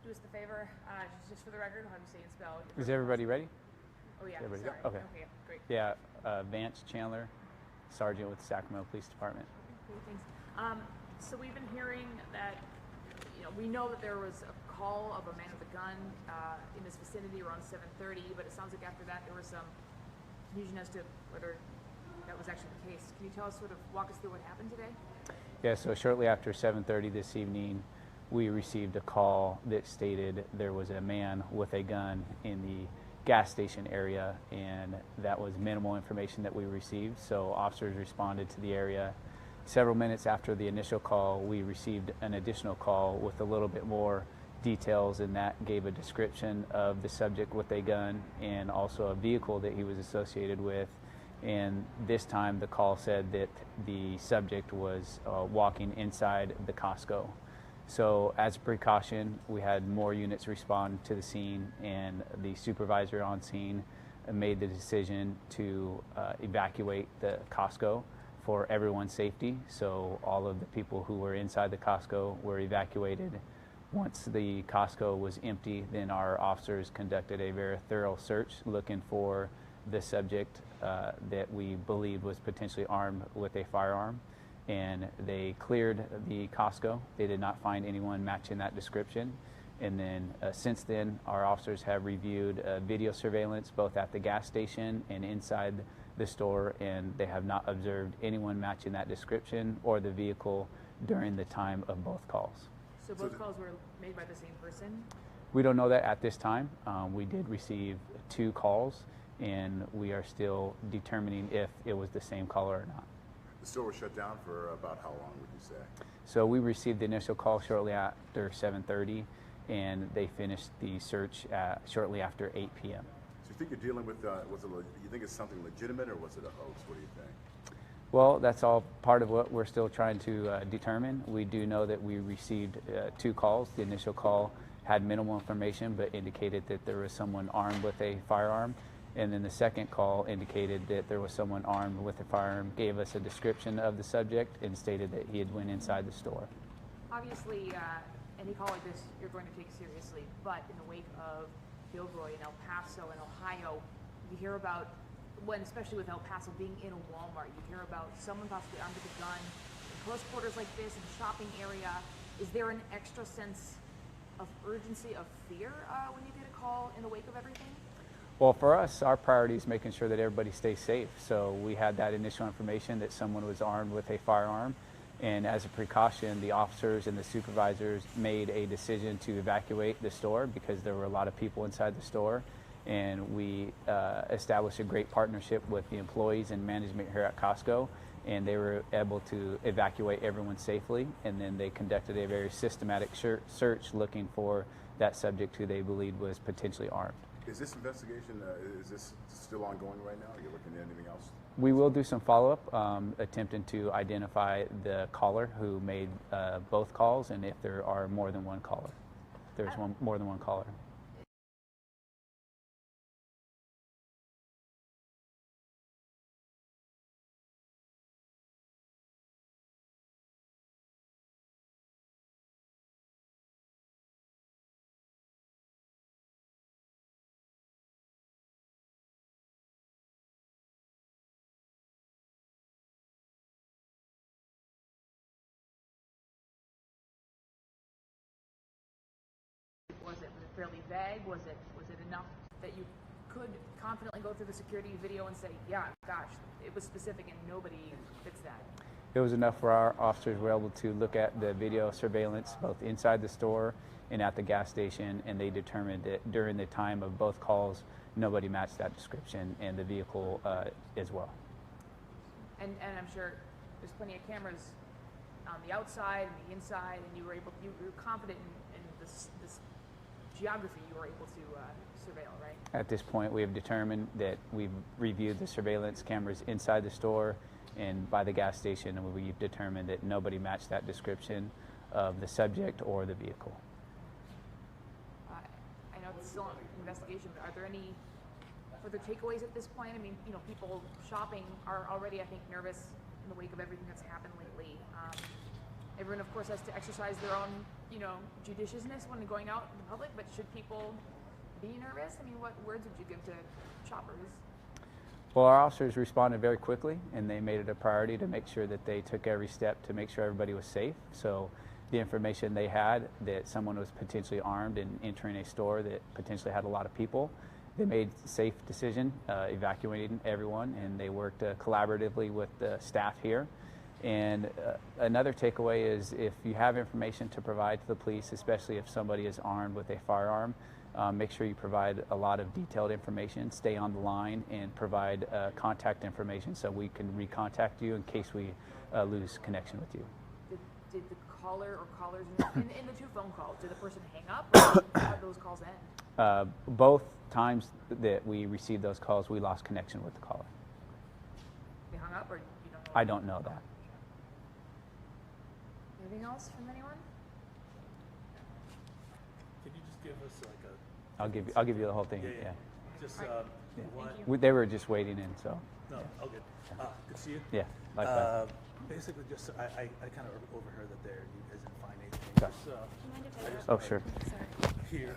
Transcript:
do us the favor, just for the record, how do you say and spell? Is everybody ready? Oh yeah, Everybody sorry. go? Okay. Okay, great. Yeah, Vance Chandler, Sergeant with the Sacramento Police Department. Okay, thanks. So we've been hearing that, we know that there was a call of a man with a gun in this vicinity around 7:30, but it sounds like after that there was some confusion as to whether that was actually the case. Can you tell us, walk us through what happened today? Yeah, so shortly after 7:30 this evening, we received a call that stated there was a man with a gun in the gas station area, and that was minimal information that we received. So officers responded to the area. Several minutes after the initial call, we received an additional call with a little bit more details, and that gave a description of the subject with a gun and also a vehicle that he was associated with. And this time the call said that the subject was walking inside the Costco. So as a precaution, we had more units respond to the scene, and the supervisor on scene made the decision to evacuate the Costco for everyone's safety. So all of the people who were inside the Costco were evacuated. Once the Costco was empty, then our officers conducted a very thorough search looking for the subject that we believed was potentially armed with a firearm. And they cleared the Costco. They did not find anyone matching that description. And then since then, our officers have reviewed video surveillance both at the gas station and inside the store, and they have not observed anyone matching that description or the vehicle during the time of both calls. So both calls were made by the same person? We don't know that at this time. We did receive 2 calls, and we are still determining if it was the same caller or not. The store was shut down for about how long, would you say? So we received the initial call shortly after 7:30, and they finished the search shortly after 8 p.m. So you think you're dealing with, you think it's something legitimate, or was it a hoax? What do you think? Well, that's all part of what we're still trying to determine. We do know that we received 2 calls. The initial call had minimal information, but indicated that there was someone armed with a firearm. And then the second call indicated that there was someone armed with a firearm, gave us a description of the subject, and stated that he had went inside the store. Obviously, any call like this you're going to take seriously, but in the wake of Gilroy and El Paso and Ohio, you hear about, especially with El Paso being in a Walmart, you hear about someone possibly armed with a gun in close quarters like this, in a shopping area. Is there an extra sense of urgency, of fear when you get a call in the wake of everything? Well, for us, our priority is making sure that everybody stays safe. So we had that initial information that someone was armed with a firearm. And as a precaution, the officers and the supervisors made a decision to evacuate the store because there were a lot of people inside the store. And we established a great partnership with the employees and management here at Costco. And they were able to evacuate everyone safely. And then they conducted a very systematic search looking for that subject who they believed was potentially armed. Is this investigation, is this still ongoing right now? Are you looking at anything else? We will do some follow-up, attempting to identify the caller who made both calls, and if there are more than one caller. There's more than one caller. Was it fairly vague? Was it enough that you could confidently go through the security video and say, yeah, gosh, it was specific and nobody fits that? It was enough for our officers were able to look at the video surveillance both inside the store and at the gas station, and they determined that during the time of both calls, nobody matched that description, and the vehicle as well. And I'm sure there's plenty of cameras on the outside and the inside, and you were confident in this geography you were able to surveil, right? At this point, we have determined that we've reviewed the surveillance cameras inside the store and by the gas station, and we've determined that nobody matched that description of the subject or the vehicle. I know it's still an investigation, but are there any further takeaways at this point? I mean, people shopping are already, I think, nervous in the wake of everything that's happened lately. everyone, of course, has to exercise their own, judiciousness when going out in the public, but should people be nervous? I mean, what words would you give to shoppers? Well, our officers responded very quickly, and they made it a priority to make sure that they took every step to make sure everybody was safe. So the information they had that someone was potentially armed and entering a store that potentially had a lot of people, they made a safe decision, evacuating everyone, and they worked collaboratively with the staff here. And another takeaway is if you have information to provide to the police, especially if somebody is armed with a firearm, make sure you provide a lot of detailed information, stay on the line, and provide contact information so we can recontact you in case we lose connection with you. Did the caller or callers in the two phone calls, did the person hang up or how did those calls end? Both times that we received those calls, we lost connection with the caller. They hung up or you don't know? I don't know that. Anything else from anyone? Can you just give us like a? I'll give you the whole thing. Yeah. Yeah. Just Right. what? Thank you. They were just waiting in, so. No, all good. Good to see you. Yeah, likewise. Basically, just I kind of overheard that you guys didn't find anything. Okay. Just, Do you mind if I I grab just- Oh, sure. Sorry. here.